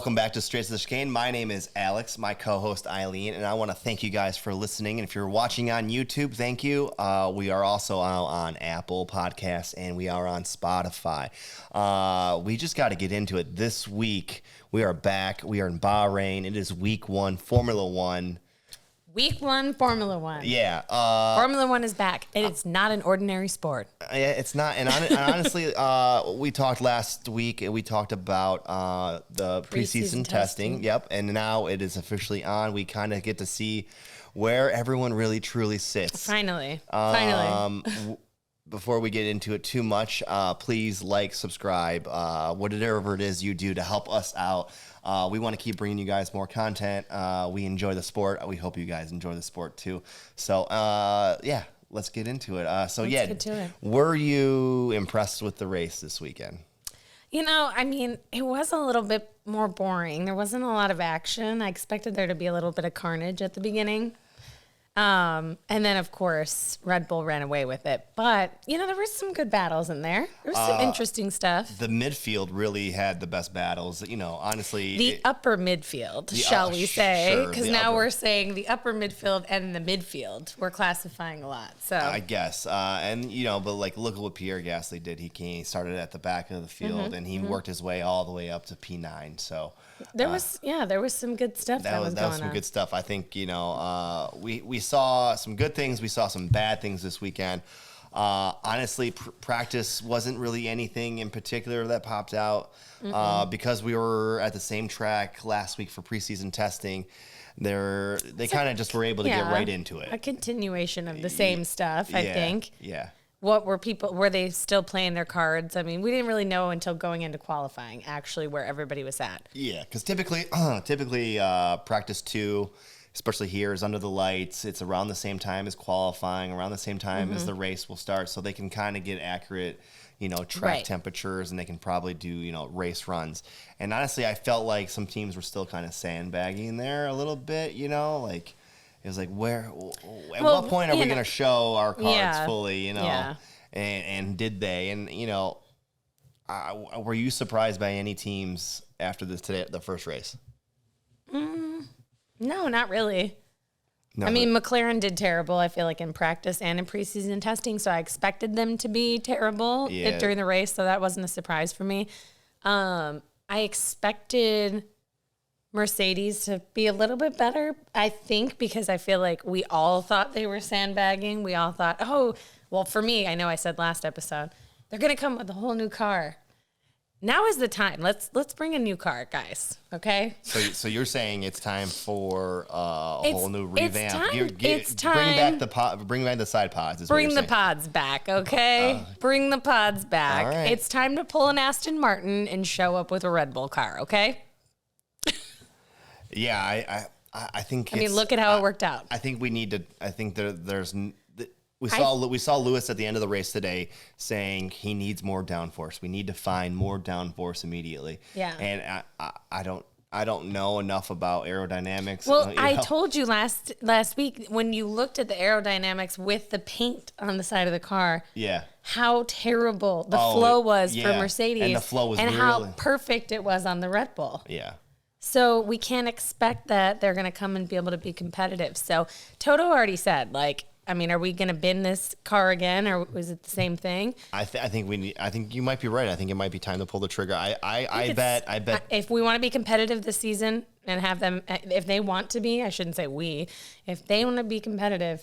Welcome back to Straight to the Chicane. My name is Alex, my co-host Eileen, and I want to thank you guys for listening. And if you're watching on YouTube, thank you. We are also on Apple Podcasts, and we are on Spotify. We just got to get into it. This week, we are back. We are in Bahrain. It is week 1, Formula One. Week 1, Formula One. Yeah. Formula One is back. It's not an ordinary sport. It's not. And honestly, we talked last week, and we talked about the preseason testing. Yep. And now it is officially on. We kind of get to see where everyone really, truly sits. Finally. Before we get into it too much, please like, subscribe, whatever it is you do to help us out. We want to keep bringing you guys more content. We enjoy the sport. We hope you guys enjoy the sport too. So, yeah, let's get into it. Let's get to it. Were you impressed with the race this weekend? You know, I mean, it was a little bit more boring. There wasn't a lot of action. I expected there to be a little bit of carnage at the beginning. And then, of course, Red Bull ran away with it. But, you know, there were some good battles in there. There was some interesting stuff. The midfield really had the best battles. You know, honestly. The upper midfield, shall we say. Because now we're saying the upper midfield and the midfield. We're classifying a lot. So I guess. And, you know, but, like, look at what Pierre Gasly did. He started at the back of the field, and he worked his way all the way up to P9. So there was some good stuff that was going on. That was some good stuff. I think, you know, we saw some good things. We saw some bad things this weekend. Honestly, practice wasn't really anything in particular that popped out because we were at the same track last week for preseason testing. They kind of just were able to get right into it. A continuation of the same stuff, I think. Yeah. What were they still playing their cards? I mean, we didn't really know until going into qualifying actually where everybody was at. Yeah, because typically practice 2, especially here, is under the lights. It's around the same time as qualifying, around the same time as the race will start, so they can kind of get accurate, you know, track temperatures, and they can probably do, you know, race runs. And honestly, I felt like some teams were still kind of sandbagging there a little bit, you know, like it was like what point are we going to show our cards fully, you know? Yeah. And did they? And, you know, were you surprised by any teams after the first race? No, not really. I mean, McLaren did terrible, I feel like, in practice and in preseason testing, so I expected them to be terrible during the race, so that wasn't a surprise for me. I expected Mercedes to be a little bit better, I think, because I feel like we all thought they were sandbagging. We all thought, for me, I know I said last episode, they're going to come with a whole new car. Now is the time. Let's bring a new car, guys. Okay. So you're saying it's time for a whole new revamp? It's time. Bring back the side pods. Bring the pods back. Okay. Bring the pods back. All right. It's time to pull an Aston Martin and show up with a Red Bull car. Okay. Yeah, I think. I mean, look at how it worked out. I think we need to. I think there's. We saw Lewis at the end of the race today saying he needs more downforce. We need to find more downforce immediately. Yeah. And I don't know enough about aerodynamics. Well, I told you last week when you looked at the aerodynamics with the paint on the side of the car. Yeah. How terrible the flow was for Mercedes. And the flow was how perfect it was on the Red Bull. Yeah. So we can't expect that they're going to come and be able to be competitive. So Toto already said, like, I mean, are we going to bin this car again, or was it the same thing? I think you might be right. I think it might be time to pull the trigger. I bet if we want to be competitive this season and have them, if they want to be, I shouldn't say we, if they want to be competitive,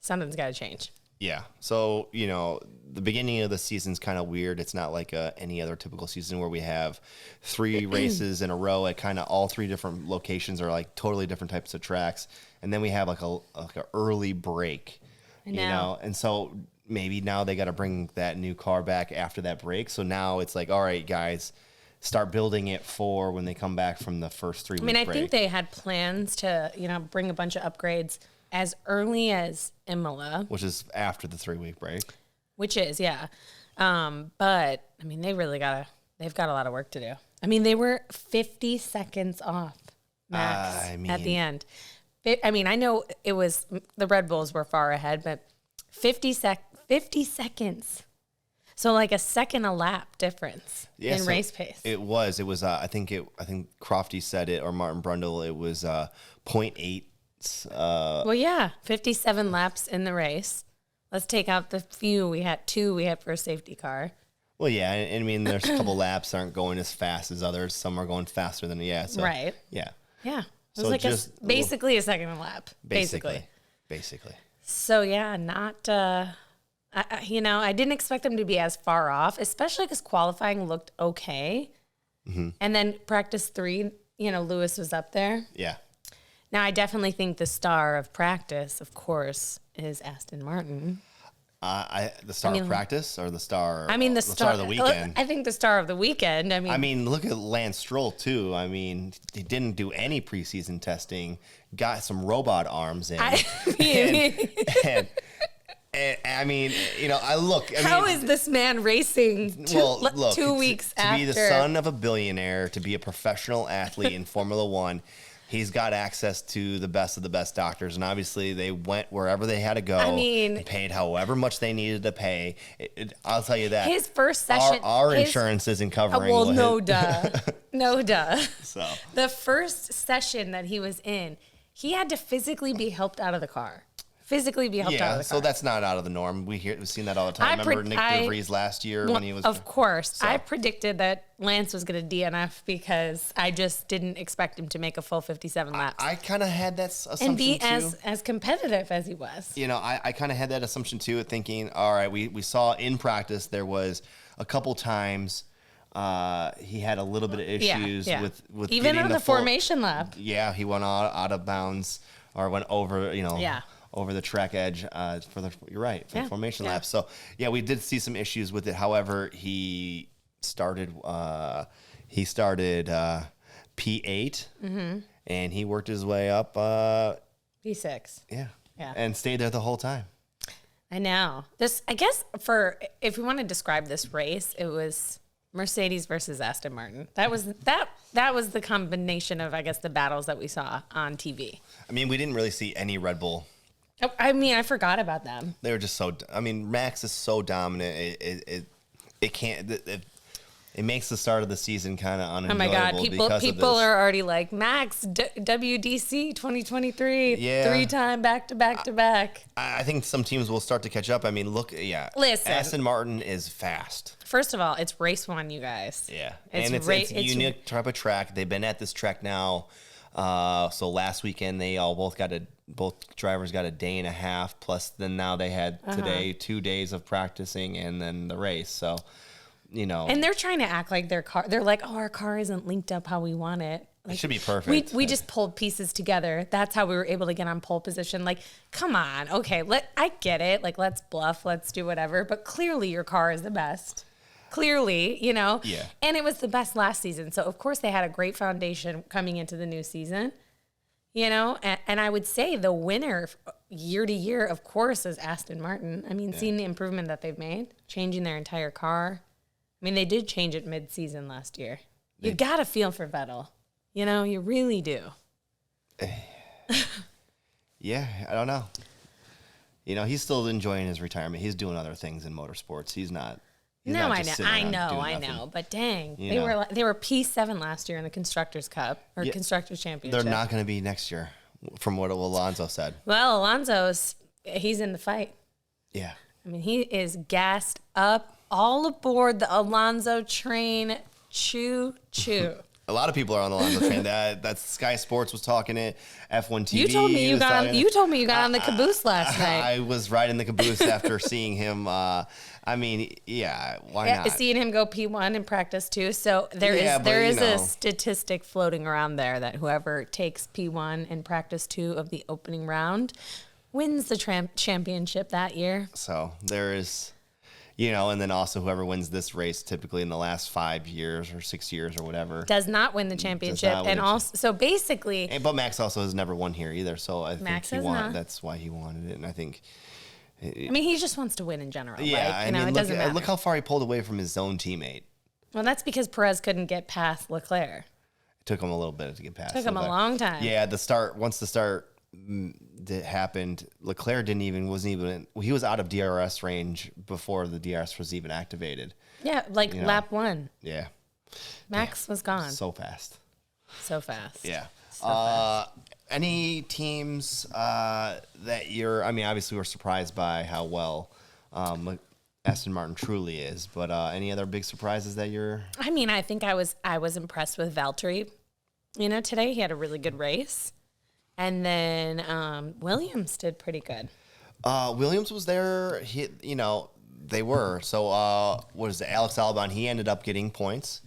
something's got to change. Yeah. So, you know, the beginning of the season's kind of weird. It's not like any other typical season where we have 3 races in a row at kind of all 3 different locations or like totally different types of tracks. And then we have like a early break, you know? And so maybe now they got to bring that new car back after that break. So now it's like, all right, guys, start building it for when they come back from the first 3 week break. I think they had plans to, you know, bring a bunch of upgrades as early as Imola. Which is after the 3 week break. Which is, yeah. But, I mean, they've got a lot of work to do. I mean, they were 50 seconds off max at the end. I mean, I know it was, the Red Bulls were far ahead, but 50 seconds. So like a second a lap difference in race pace. It was. I think Crofty said it, or Martin Brundle. It was 0.8. Well, yeah, 57 laps in the race. Let's take out the few we had. 2 we had for a safety car. Well, yeah, I mean, there's a couple laps aren't going as fast as others. Some are going faster than So, right. Yeah. Yeah. It was like basically a second a lap. Basically. So yeah, not. I didn't expect them to be as far off, especially because qualifying looked okay. Mm-hmm. And then practice 3, Lewis was up there. Yeah. Now, I definitely think the star of practice, of course, is Aston Martin. The star of practice or the star? The star of the weekend. I think the star of the weekend. Look at Lance Stroll too. He didn't do any preseason testing. Got some robot arms in. How is this man racing 2 weeks after? To be the son of a billionaire, to be a professional athlete in Formula One, he's got access to the best of the best doctors. And obviously, they went wherever they had to go and paid however much they needed to pay. I'll tell you that. His first session. Our insurance isn't covering no duh. No duh. So the first session that he was in, he had to physically be helped out of the car. Out of the car. Yeah, so that's not out of the norm. We've seen that all the time. Remember Nick DeVries last year when he was... Of course. So. I predicted that Lance was going to DNF because I just didn't expect him to make a full 57 laps. I kind of had that assumption, and be too. as competitive as he was. I kind of had that assumption, too, thinking, all right, we saw in practice there was a couple times... he had a little bit of issues with even on the formation lap. Yeah, he went out of bounds or went over, over the track edge you're right, for the formation lap. So, yeah, we did see some issues with it. However, he started P8 and he worked his way up P6. Yeah. And stayed there the whole time. I know. I guess if we want to describe this race, it was Mercedes versus Aston Martin. That was the combination of, I guess, the battles that we saw on TV. We didn't really see any Red Bull. I forgot about them. They were just so. Max is so dominant. It can't. It makes the start of the season kind of unenjoyable. Oh my God! People are already like Max WDC 2023. Yeah, 3-time back to back. I think some teams will start to catch up. Listen, Aston Martin is fast. First of all, it's race 1, you guys. Yeah, it's a unique type of track. They've been at this track now. So last weekend both drivers got a day and a half. Plus, then now they had today 2 days of practicing and then the race. So. And they're trying to act like their car. They're like, our car isn't linked up how we want it. It should be perfect. We just pulled pieces together. That's how we were able to get on pole position. Like, come on. Okay, I get it. Like, let's bluff. Let's do whatever. But clearly your car is the best. Clearly, Yeah. And it was the best last season. So, of course, they had a great foundation coming into the new season. And I would say the winner year to year, of course, is Aston Martin. Seeing the improvement that they've made, changing their entire car. They did change it mid-season last year. You got to feel for Vettel. You really do. Yeah, I don't know. He's still enjoying his retirement. He's doing other things in motorsports. He's not. I know. But dang, they were P7 last year in the Constructors Cup or Constructors Championship. They're not going to be next year, from what Alonso said. Well, he's in the fight. Yeah. He is gassed up. All aboard the Alonso train. Choo choo. A lot of people are on the Alonso train. That's Sky Sports was talking it. F1 TV. You told me you got on the caboose last night. I was riding the caboose after seeing him. Why not? Seeing him go P1 in practice too. So there is a statistic floating around there that whoever takes P1 in practice 2 of the opening round wins the championship that year. So there is. And then also whoever wins this race typically in the last 5 years or 6 years or whatever does not win the championship. So basically, but Max also has never won here either. So I think that's why he wanted it. And I think, he just wants to win in general. Yeah, it doesn't matter. Look how far he pulled away from his own teammate. Well, that's because Perez couldn't get past Leclerc. It took him a little bit to get past. Took him a long time. Yeah, once the start that happened, Leclerc he was out of DRS range before the DRS was even activated. Yeah, like lap 1. Yeah. Max was gone. So fast. So fast. Yeah. So fast. Any teams that obviously we're surprised by how well Aston Martin truly is, but any other big surprises that you're... I think I was impressed with Valtteri. Today he had a really good race. And then Williams did pretty good. Williams was there. They were. So what is it? Alex Albon, he ended up getting points.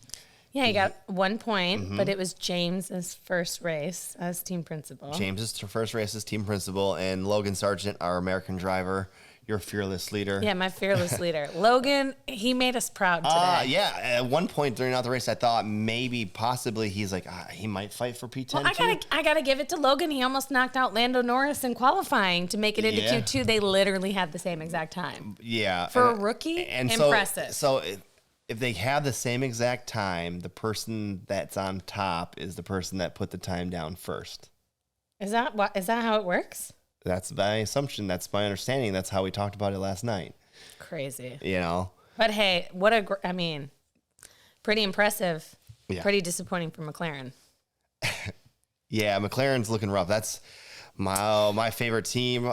Yeah, he got 1 point, but it was James's first race as team principal. James's first race as team principal, and Logan Sargent, our American driver, your fearless leader. Yeah, my fearless leader. Logan, he made us proud today. Yeah, at one point during the race, I thought possibly he's like, he might fight for P10 well, I gotta give it to Logan. He almost knocked out Lando Norris in qualifying to make it into Q2. They literally had the same exact time. Yeah. For a rookie, and impressive. So if they have the same exact time, the person that's on top is the person that put the time down first. Is that how it works? That's my assumption. That's my understanding. That's how we talked about it last night. Crazy. But hey, pretty impressive. Yeah. Pretty disappointing for McLaren. Yeah, McLaren's looking rough. That's my favorite team, for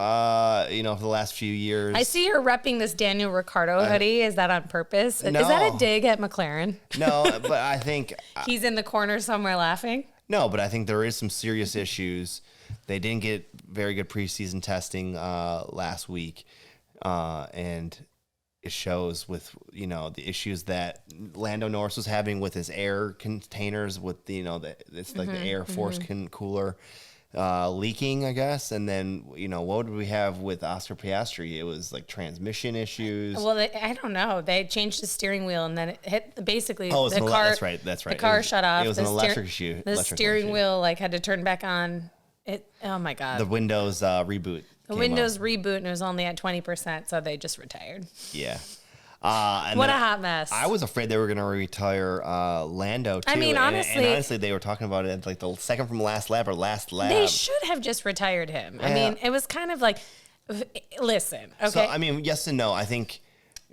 the last few years. I see you're repping this Daniel Ricciardo hoodie. Is that on purpose? No. Is that a dig at McLaren? No, but I think... He's in the corner somewhere laughing? No, but I think there is some serious issues. They didn't get very good preseason testing last week, and it shows with the issues that Lando Norris was having with his air containers, with it's like the air force cooler leaking, I guess. And then what did we have with Oscar Piastri? It was like transmission issues. Well, I don't know. They changed the steering wheel, and then it hit basically the car. That's right. The car shut off. It was an electric issue. The steering wheel had to turn back on. Oh my God. The Windows reboot. The Windows reboot, and it was only at 20%, so they just retired. Yeah. What a hot mess. I was afraid they were going to retire Lando, too. Honestly. And honestly, they were talking about it like the second from last lap or last lap. They should have just retired him. Yeah. It was kind of like, listen, okay? So, yes and no. I think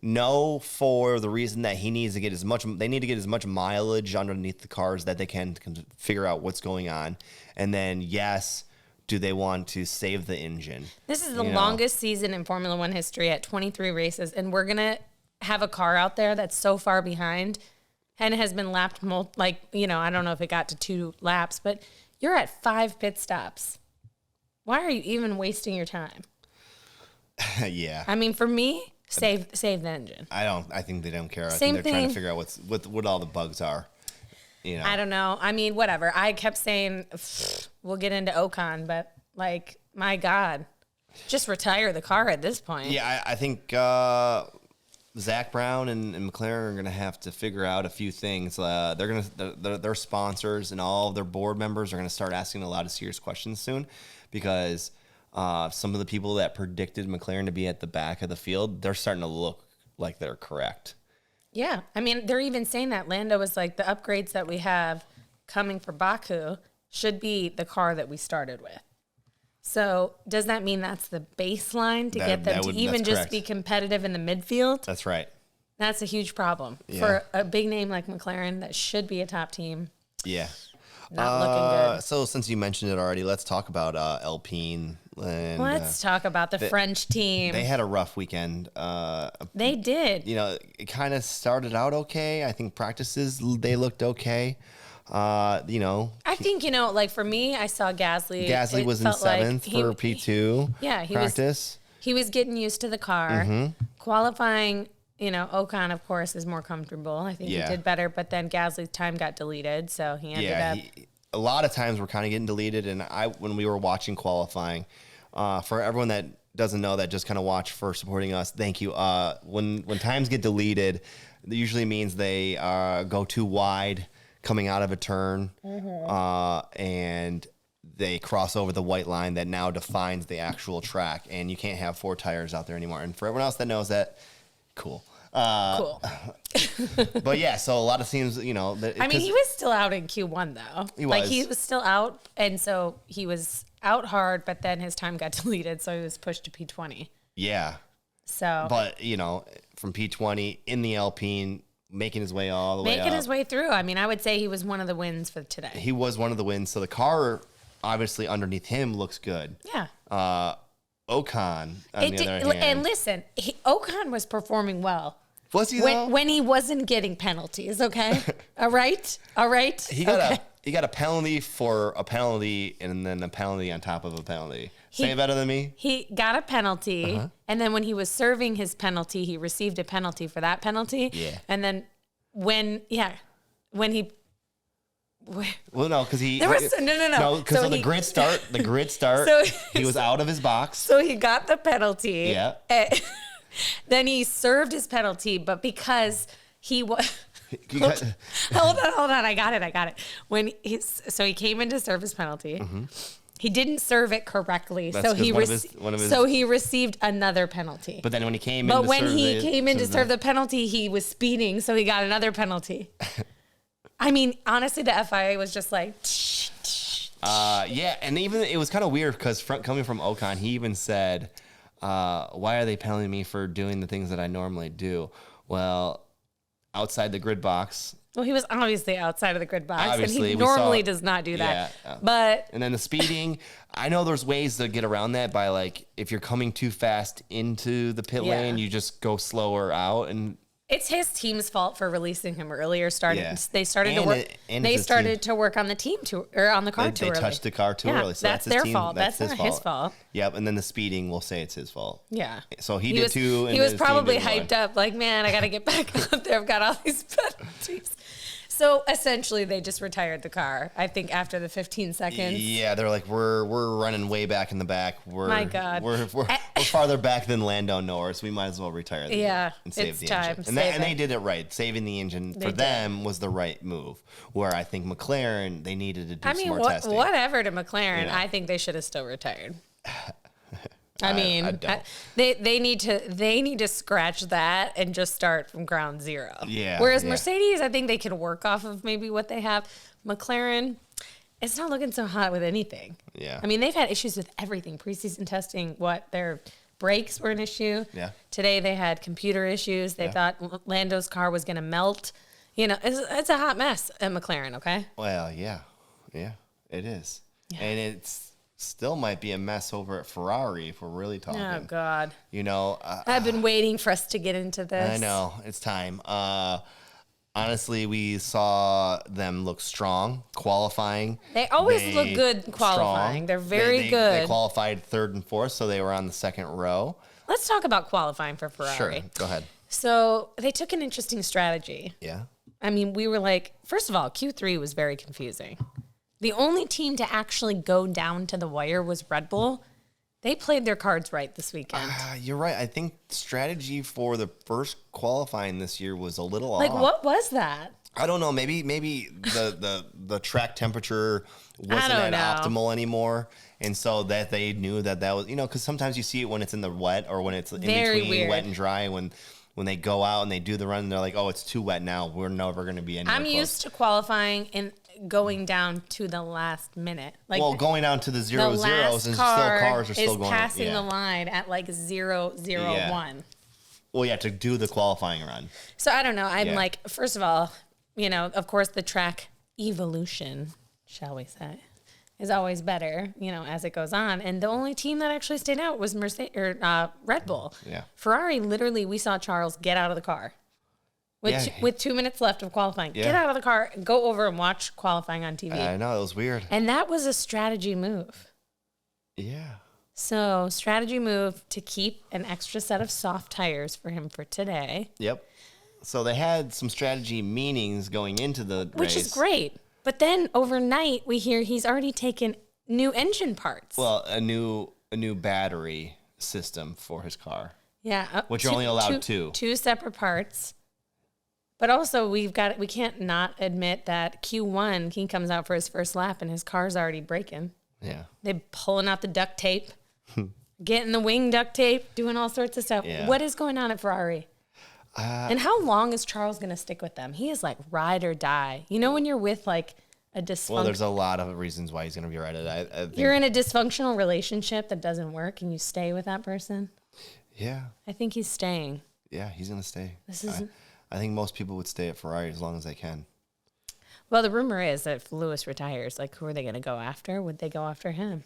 no for the reason that they need to get as much mileage underneath the cars that they can figure out what's going on. And then, yes, do they want to save the engine? This is the longest season in Formula One history at 23 races, and we're going to have a car out there that's so far behind and has been lapped, I don't know if it got to 2 laps, but you're at 5 pit stops. Why are you even wasting your time? Yeah. For me, save the engine. I think they don't care. Same I think they're trying to figure out what all the bugs are. I don't know. Whatever. I kept saying we'll get into Ocon, but my God, just retire the car at this point. Yeah, I think Zach Brown and McLaren are going to have to figure out a few things. Their sponsors and all of their board members are going to start asking a lot of serious questions soon, because some of the people that predicted McLaren to be at the back of the field, they're starting to look like they're correct. Yeah. They're even saying that Lando was like, the upgrades that we have coming for Baku should be the car that we started with. So does that mean that's the baseline to get them to even just be competitive in the midfield? That's right. That's a huge problem for a big name like McLaren that should be a top team. Yeah. Not looking good. So since you mentioned it already, let's talk about Alpine. Let's talk about the French team. They had a rough weekend. They did. It kind of started out okay. I think practices, they looked okay. I think, for me, I saw Gasly. Gasly was in 7th for P2 practice. He was getting used to the car. Qualifying, Ocon, of course, is more comfortable. I think he did better, but then Gasly's time got deleted, so he ended up... a lot of times we're kind of getting deleted, and when we were watching qualifying, for everyone that doesn't know, that just kind of watch for supporting us, thank you. When times get deleted, it usually means they go too wide coming out of a turn, and they cross over the white line that now defines the actual track, and you can't have 4 tires out there anymore. And for everyone else that knows that, cool. Cool. But yeah, so a lot of teams, he was still out in Q1 though. He was still out, and so he was out hard, but then his time got deleted, so he was pushed to P20. Yeah. So, but from P20 in the Alpine, making his way all the way up. Making his way through. I mean, I would say he was one of the wins for today. He was one of the wins. So the car, obviously, underneath him looks good. Yeah. Ocon, on the other hand. And listen, Ocon was performing well. Was he, though? When he wasn't getting penalties, okay? All right? He got a penalty for a penalty and then a penalty on top of a penalty. Say it better than me. He got a penalty, and then when he was serving his penalty, he received a penalty for that penalty. Yeah. And then when he... Well, no, because he... No, because so the grid start, he was out of his box. So he got the penalty. Yeah. Then he served his penalty, but because he was... Hold on. I got it. So he came in to serve his penalty. Mm-hmm. He didn't serve it correctly. That's so he received another penalty. But then when he came in to serve the penalty, he was speeding, so he got another penalty. I mean, honestly, the FIA was just like... yeah, and even it was kind of weird because coming from Ocon, he even said, why are they penalizing me for doing the things that I normally do? Well, outside the grid box. Well, he was obviously outside of the grid box, Obviously, and he normally does not do that. Yeah. And then the speeding, I know there's ways to get around that by, like, if you're coming too fast into the pit lane, you just go slower out. And it's his team's fault for releasing him earlier. They started to work on the team on the car too early. They touched the car too early. So that's their fault. That's not his fault. Yep. And then the speeding, we'll say it's his fault. Yeah. So he did too. He was probably hyped up, like, man, I got to get back out there. I've got all these penalties. So essentially, they just retired the car. I think after the 15 seconds. Yeah, they're like, we're running way back in the back. My God, we're farther back than Lando Norris. We might as well retire the engine and save the engine. And they did it right. Saving the engine for them was the right move. Where I think McLaren, they needed to do some more testing. Whatever to McLaren, I think they should have still retired. I mean, they need to scratch that and just start from ground zero. Yeah. Whereas Mercedes, I think they can work off of maybe what they have. McLaren, it's not looking so hot with anything. Yeah. I mean, they've had issues with everything. Preseason testing, their brakes were an issue. Yeah. Today they had computer issues. They thought Lando's car was going to melt. It's a hot mess at McLaren. Okay. Well, yeah, it is, and it's. Still might be a mess over at Ferrari if we're really talking. Oh, God. I've been waiting for us to get into this. I know. It's time. Honestly, we saw them look strong qualifying. They always look good qualifying. Strong. They're very good. They qualified third and fourth, so they were on the second row. Let's talk about qualifying for Ferrari. Sure. Go ahead. So they took an interesting strategy. Yeah. I mean, we were like, first of all, Q3 was very confusing. The only team to actually go down to the wire was Red Bull. They played their cards right this weekend. You're right. I think strategy for the first qualifying this year was a little off. Like, what was that? I don't know. Maybe the track temperature wasn't optimal anymore, and so that they knew that was because sometimes you see it when it's in the wet or when it's in between wet and dry when they go out and they do the run, they're like, oh, it's too wet now. We're never going to be anywhere close. I'm used to qualifying and going down to the last minute. Going down to the 0-0s and cars are still going. Passing the line at like 0-0-1. Well, to do the qualifying run. So I don't know. I'm like, first of all, of course, the track evolution, shall we say, is always better, as it goes on. And the only team that actually stayed out was Red Bull. Yeah. Ferrari, literally, we saw Charles get out of the car. With 2 minutes left of qualifying. Yeah. Get out of the car, go over and watch qualifying on TV. I know, it was weird. And that was a strategy move. Yeah. So, strategy move to keep an extra set of soft tires for him for today. Yep. So, they had some strategy meanings going into the race. Which is great. But then, overnight, we hear he's already taken new engine parts. Well, a new battery system for his car. Yeah. Which you're only allowed two. Two separate parts. But also, we can't not admit that Q1, he comes out for his first lap and his car's already breaking. Yeah. They're pulling out the duct tape, getting the wing duct tape, doing all sorts of stuff. Yeah. What is going on at Ferrari? And how long is Charles going to stick with them? He is like ride or die. When you're with like a dysfunction. Well, there's a lot of reasons why he's going to be right. I think, You're in a dysfunctional relationship that doesn't work, and you stay with that person. Yeah. I think he's staying. Yeah, he's going to stay. This I think most people would stay at Ferrari as long as they can. Well, the rumor is that if Lewis retires, like, who are they going to go after? Would they go after him?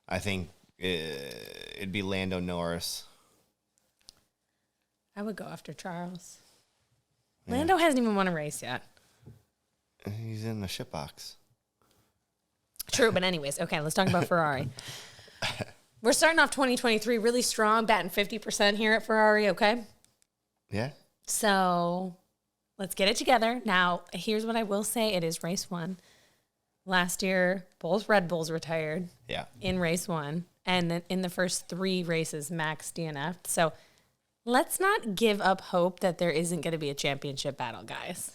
I think it'd be Lando Norris. I would go after Charles. Yeah. Lando hasn't even won a race yet. He's in the shit box. True, but anyways, okay, let's talk about Ferrari. We're starting off 2023 really strong, batting 50% here at Ferrari, okay? Yeah. So let's get it together. Now, here's what I will say. It is race 1. Last year, both Red Bulls retired in race 1. And then in the first 3 races, Max DNF'd. So let's not give up hope that there isn't going to be a championship battle, guys.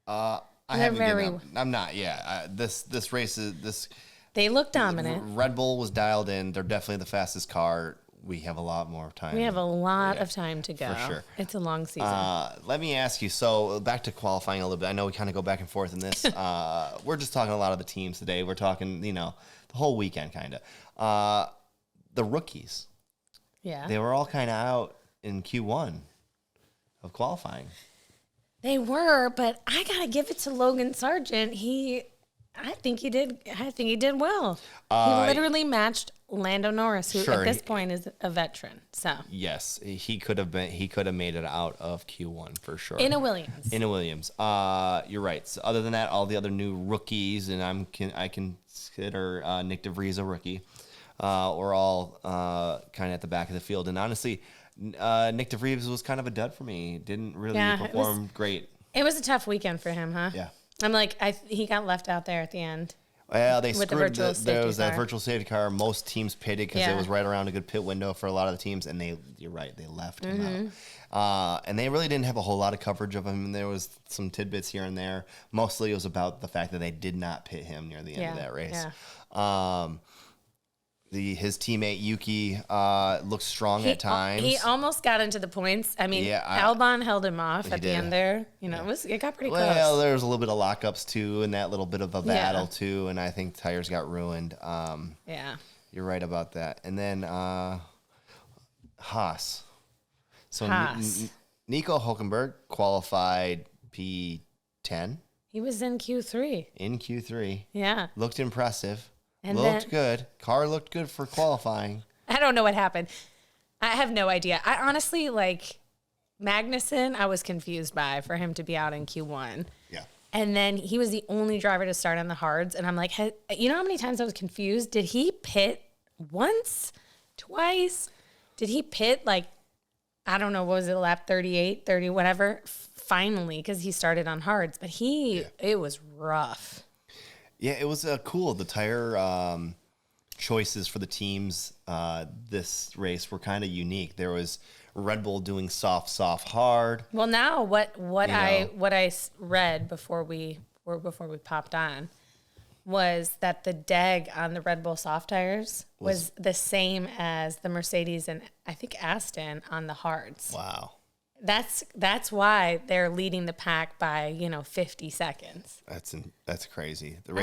I haven't given up. I'm not. Yeah. This race is They look dominant. Red Bull was dialed in. They're definitely the fastest car. We have a lot more time. We have a lot of time to go. For sure. It's a long season. Let me ask you. So back to qualifying a little bit. I know we kind of go back and forth in this. We're just talking a lot of the teams today. We're talking, the whole weekend kind of. The rookies. Yeah. They were all kind of out in Q1 of qualifying. They were, but I gotta give it to Logan Sargent. I think he did well. He literally matched Lando Norris, who at this point is a veteran. So yes, he could have made it out of Q1 for sure. In a Williams. You're right. So other than that, all the other new rookies, and I consider Nick DeVries a rookie. We're all kind of at the back of the field, and honestly, Nick DeVries was kind of a dud for me. Didn't really perform great. It was a tough weekend for him, huh? Yeah. I'm like, he got left out there at the end. Well, they screwed. There was that virtual safety car. Most teams pitted because it was right around a good pit window for a lot of the teams, and you're right, they left him out. And they really didn't have a whole lot of coverage of him. There was some tidbits here and there. Mostly it was about the fact that they did not pit him near the end of that race. Yeah. His teammate Yuki looked strong at times. He almost got into the points. I mean, Albon held him off at the end there. It got pretty close. Well, there was a little bit of lockups too, and that little bit of a battle too, and I think tires got ruined. You're right about that. And then Haas. So Nico Hülkenberg qualified P10. He was in Q3. Yeah. Looked impressive. And looked good. Car looked good for qualifying. I don't know what happened. I have no idea. I honestly, Magnussen, I was confused by for him to be out in Q1. Yeah. And then he was the only driver to start on the hards. And I'm like, you know how many times I was confused? Did he pit once? Twice? Did he pit I don't know, what was it, lap 38, 30, whatever? Finally, because he started on hards. But it was rough. Yeah, it was cool. The tire choices for the teams this race were kind of unique. There was Red Bull doing soft, hard. Well, now what I read before we popped on was that the DEG on the Red Bull soft tires was the same as the Mercedes and I think Aston on the hards. Wow. That's why they're leading the pack by 50 seconds. That's crazy. The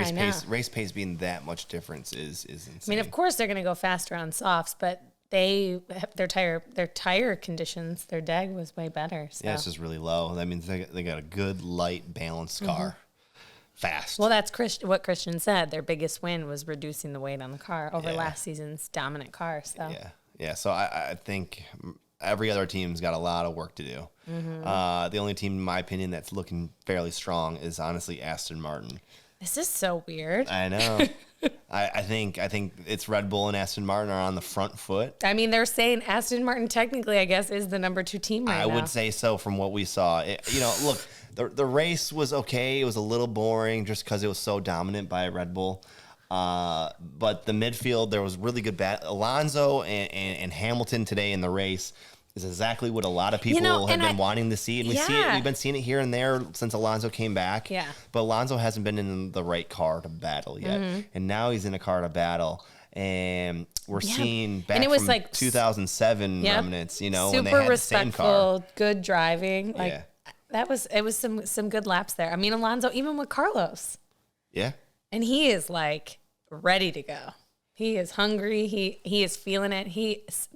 race pace being that much difference is insane. I mean, of course they're going to go faster on softs, but their tire conditions, their DEG was way better. So. Yeah, it's just really low. That means they got a good, light, balanced car. Fast. Well, that's what Christian said. Their biggest win was reducing the weight on the car over last season's dominant car. So yeah. So I think every other team's got a lot of work to do. The only team, in my opinion, that's looking fairly strong is honestly Aston Martin. This is so weird. I know. I think it's Red Bull and Aston Martin are on the front foot. I mean, they're saying Aston Martin technically, I guess, is the number 2 team right now. I would say so from what we saw. Look, the race was okay. It was a little boring just because it was so dominant by Red Bull. But the midfield, there was really good Alonso and Hamilton today in the race is exactly what a lot of people have been wanting to see. And we've been seeing it here and there since Alonso came back. Yeah. But Alonso hasn't been in the right car to battle yet. And now he's in a car to battle. And we're seeing back from 2007 remnants, when they had the same car. Super respectful, good driving. It was some good laps there. I mean, Alonso, even with Carlos. Yeah. And he is like ready to go. He is hungry. He is feeling it.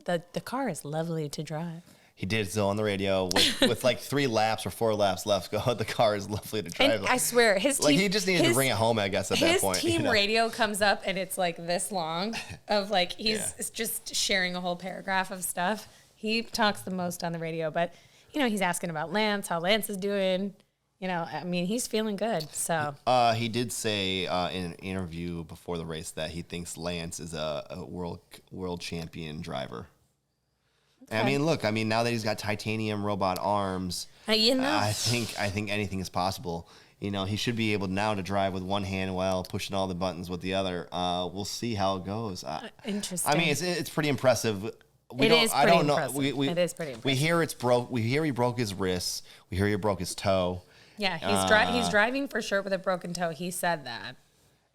The car is lovely to drive. He did so on the radio with like 3 laps or 4 laps left. Go, the car is lovely to drive. And I swear, his team, like he just needed to bring it home, I guess, at that point. His team radio comes up and it's like this long of like he's just sharing a whole paragraph of stuff. He talks the most on the radio, but he's asking about Lance, how Lance is doing. I mean, he's feeling good. So he did say in an interview before the race that he thinks Lance is a world champion driver. Okay. I mean, look. Now that he's got titanium robot arms, I think anything is possible. He should be able now to drive with one hand while pushing all the buttons with the other. We'll see how it goes. Interesting. I mean, it's pretty impressive. It is pretty impressive. We hear it's broke. We hear he broke his wrists. We hear he broke his toe. Yeah, he's driving for sure with a broken toe. He said that.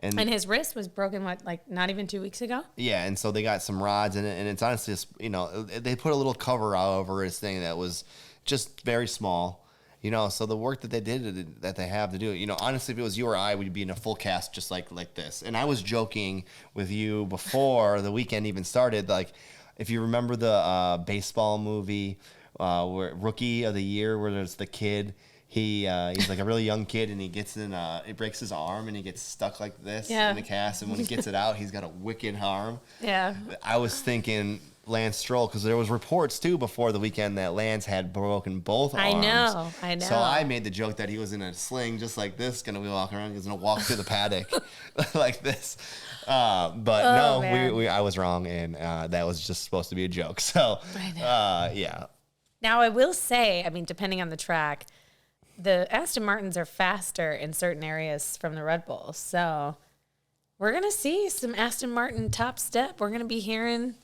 And his wrist was broken, not even 2 weeks ago? Yeah, and so they got some rods in it, and it's honestly just, they put a little cover over his thing that was just very small. So the work that they have to do, honestly, if it was you or I, we'd be in a full cast just like this. And I was joking with you before the weekend even started, like, if you remember the baseball movie, where Rookie of the Year, where there's the kid. He's like a really young kid, and he gets he breaks his arm, and he gets stuck like this in the cast. And when he gets it out, he's got a wicked arm. Yeah. I was thinking Lance Stroll, because there was reports too before the weekend that Lance had broken both arms. I know. So I made the joke that he was in a sling just like this, going to be walking around. He's going to walk through the paddock like this. I was wrong, and that was just supposed to be a joke. So, yeah. Now, I will say, depending on the track, the Aston Martins are faster in certain areas from the Red Bulls. So we're going to see some Aston Martin top step. We're going to be hearing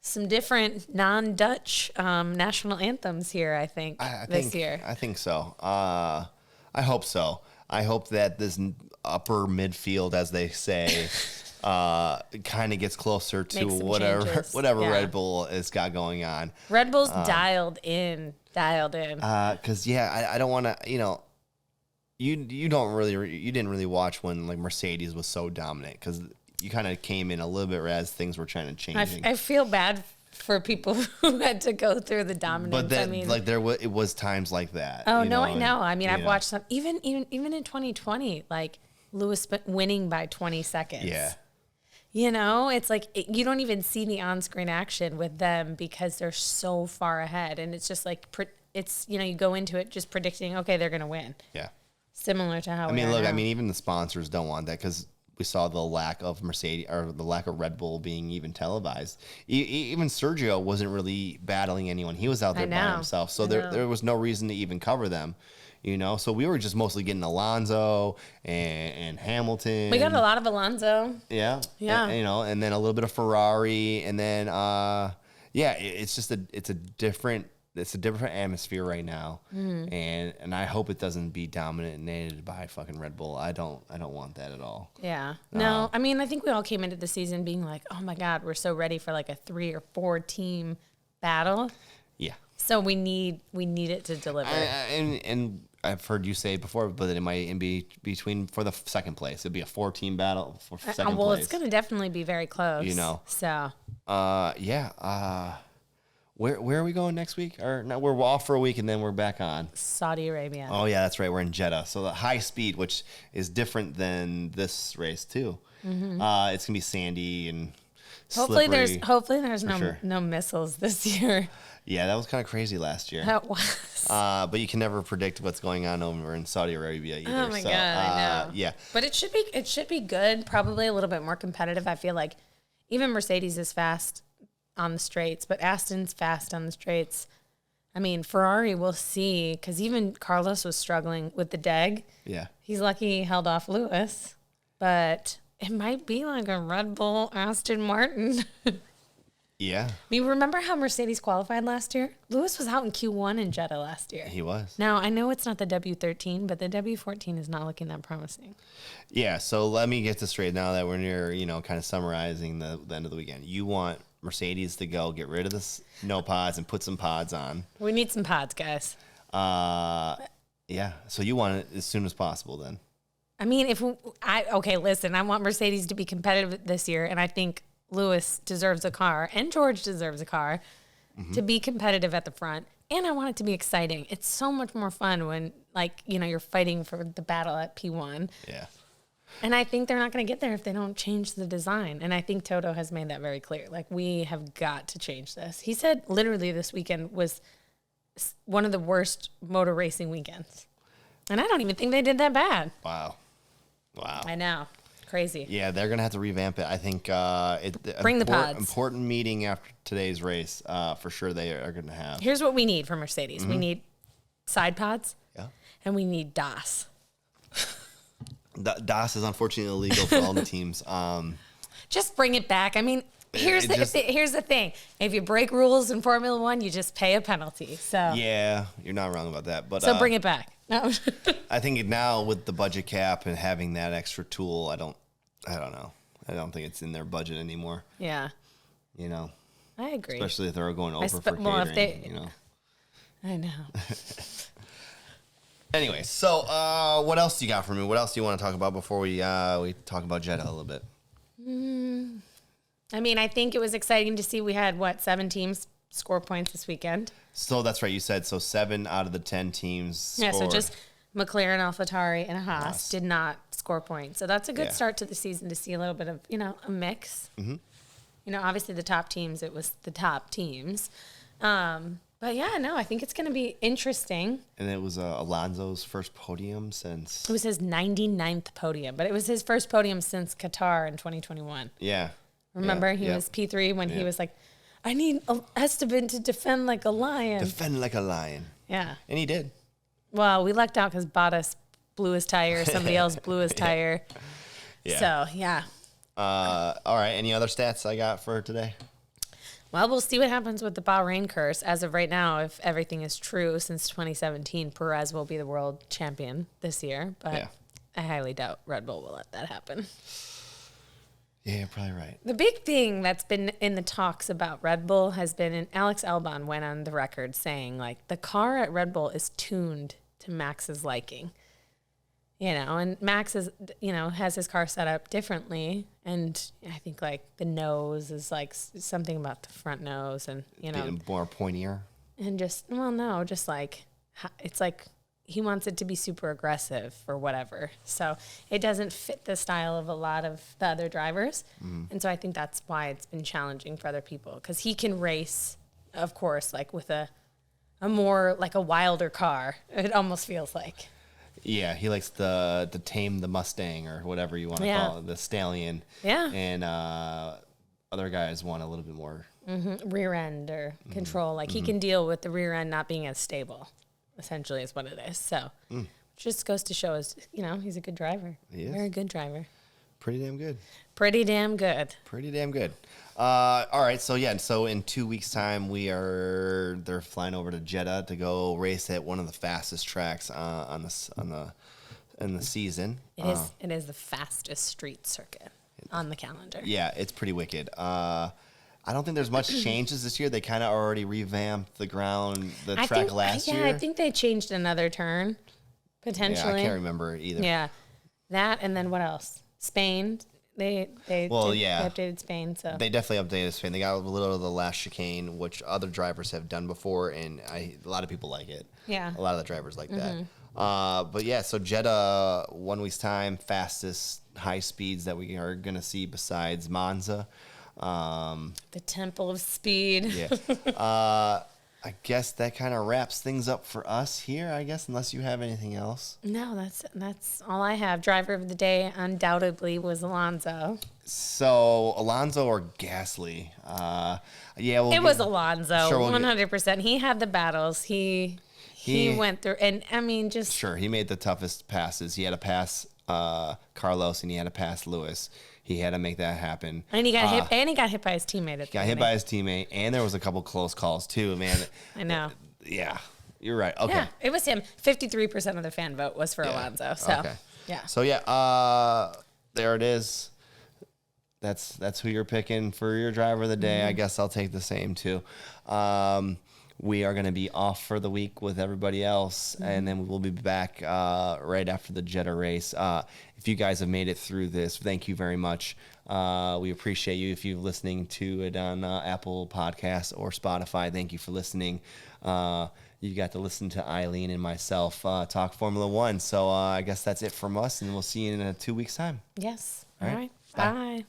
some different non-Dutch national anthems here, I think, this year. I think so. I hope so. I hope that this upper midfield, as they say, kind of gets closer to whatever Red Bull has got going on. Red Bull's dialed in. Because I don't want to. You didn't really watch when like Mercedes was so dominant, because you kind of came in a little bit as things were trying to change. I feel bad for people who had to go through the dominance. But then, it was times like that. Oh no, I know. I've watched some even in 2020, like Lewis winning by 20 seconds. Yeah. It's like you don't even see the on-screen action with them because they're so far ahead, and it's just like you go into it just predicting, okay, they're gonna win. Yeah. Similar to how. Even the sponsors don't want that, because we saw the lack of Mercedes, or the lack of Red Bull being even televised. Even Sergio wasn't really battling anyone; he was out there by himself, so there was no reason to even cover them. So we were just mostly getting Alonso and Hamilton. We got a lot of Alonso. Yeah. Yeah. And then a little bit of Ferrari, and then it's a different atmosphere right now. Mm-hmm. And I hope it doesn't be dominated by fucking Red Bull. I don't want that at all. Yeah. No, I think we all came into the season being like, "Oh my God, we're so ready for like a 3 or 4 team battle." Yeah. So we need it to deliver. And I've heard you say before, but it might be between for the second place. It'd be a 4-team battle for second place. It's going to definitely be very close. So. Where are we going next week? Or no, we're off for a week and then we're back on Saudi Arabia. Oh yeah, that's right. We're in Jeddah. So the high speed, which is different than this race too. Mm-hmm. It's gonna be sandy and slippery. Hopefully there's no missiles this year. Yeah, that was kind of crazy last year. That was. But you can never predict what's going on over in Saudi Arabia either. Oh my God, I know. Yeah. But it should be good. Probably a little bit more competitive. I feel like even Mercedes is fast on the straights, but Aston's fast on the straights. Ferrari, we'll see, because even Carlos was struggling with the DEG. Yeah. He's lucky he held off Lewis, but it might be like a Red Bull Aston Martin. Yeah. Remember how Mercedes qualified last year? Lewis was out in Q1 in Jeddah last year. He was. Now, I know it's not the W13, but the W14 is not looking that promising. Yeah, so let me get this straight now that we're near, kind of summarizing the end of the weekend. You want Mercedes to go get rid of the no pods and put some pods on. We need some pods, guys. Yeah, so you want it as soon as possible then. I mean, listen, I want Mercedes to be competitive this year, and I think Lewis deserves a car, and George deserves a car to be competitive at the front. And I want it to be exciting. It's so much more fun when, you're fighting for the battle at P1. Yeah. And I think they're not going to get there if they don't change the design. And I think Toto has made that very clear. We have got to change this. He said literally this weekend was one of the worst motor racing weekends. And I don't even think they did that bad. Wow. I know. Crazy. Yeah, they're going to have to revamp it. I think Bring the pods. Important meeting after today's race, for sure they are going to have. Here's what we need for Mercedes. Mm-hmm. We need side pods. Yeah. And we need DAS. DAS is unfortunately illegal for all the teams. Just bring it back. I mean, here's the thing. If you break rules in Formula One, you just pay a penalty. So yeah, you're not wrong about that. But so bring it back. No. I think now with the budget cap and having that extra tool, I don't know. I don't think it's in their budget anymore. Yeah. I agree. Especially if they're going over for catering. I know. Anyway, so what else do you got for me? What else do you want to talk about before we talk about Jeddah a little bit? I mean, I think it was exciting to see we had, 7 teams score points this weekend. So that's right. You said 7 out of the 10 teams scored. Yeah, so just McLaren, AlphaTauri, and Haas did not score points. So that's a good start to the season to see a little bit of, a mix. Mm-hmm. Obviously the top teams, it was the top teams. But yeah, no, I think it's going to be interesting. And it was Alonso's first podium since... It was his 99th podium, but it was his first podium since Qatar in 2021. Yeah. Remember, he was P3 when he was like, I need Esteban to defend like a lion. Defend like a lion. Yeah. And he did. Well, we lucked out because Bottas blew his tire. Somebody else blew his tire. Yeah. So, yeah. All right. Any other stats I got for today? Well, we'll see what happens with the Bahrain curse. As of right now, if everything is true, since 2017, Perez will be the world champion this year. But I highly doubt Red Bull will let that happen. Yeah, you're probably right. The big thing that's been in the talks about Red Bull has been, and Alex Albon went on the record saying, the car at Red Bull is tuned to Max's liking. And Max is, has his car set up differently. And I think the nose is something about the front nose and, Being more pointier. And just it's he wants it to be super aggressive or whatever. So it doesn't fit the style of a lot of the other drivers. Mm-hmm. And so I think that's why it's been challenging for other people because he can race, of course, with a more a wilder car. It almost feels like. Yeah, he likes to tame the Mustang or whatever you want to call it, the stallion. Yeah. And other guys want a little bit more rear end or control. He can deal with the rear end not being as stable, essentially, is what it is. So, which just goes to show us, he's a good driver. He is. Very good driver. Pretty damn good. Pretty damn good. Pretty damn good. All right, so in 2 weeks' time, they're flying over to Jeddah to go race at one of the fastest tracks in the season. It is the fastest street circuit on the calendar. Yeah, it's pretty wicked. I don't think there's much changes this year. They kind of already revamped the track last year. Yeah, I think they changed another turn potentially. Yeah, I can't remember either. Yeah, that and then what else? Spain. They updated Spain, so they definitely updated Spain. They got a little of the last chicane, which other drivers have done before, and a lot of people like it. Yeah, a lot of the drivers like that. But yeah, so Jeddah, 1 week's time, fastest high speeds that we are gonna see besides Monza. The Temple of Speed. Yeah. I guess that kind of wraps things up for us here, I guess, unless you have anything else. No, that's all I have. Driver of the day undoubtedly was Alonso. So, Alonso or Gasly? It was Alonso, sure, 100%. He had the battles. He went through, and I mean, just... Sure, he made the toughest passes. He had to pass Carlos, and he had to pass Lewis. He had to make that happen. And he got hit. And he got hit by his teammate. Got hit by his teammate, and there was a couple close calls too, man. I know. Yeah, you're right. Okay. Yeah, it was him. 53% of the fan vote was for Alonso. So okay. Yeah. So there it is. That's who you're picking for your driver of the day. I guess I'll take the same too. we are going to be off for the week with everybody else, and then we'll be back right after the Jeddah race. If you guys have made it through this, thank you very much. We appreciate you. If you're listening to it on Apple Podcasts or Spotify, thank you for listening. You got to listen to Eileen and myself talk Formula One. So I guess that's it from us, and we'll see you in 2 weeks' time. Yes. All right. Bye.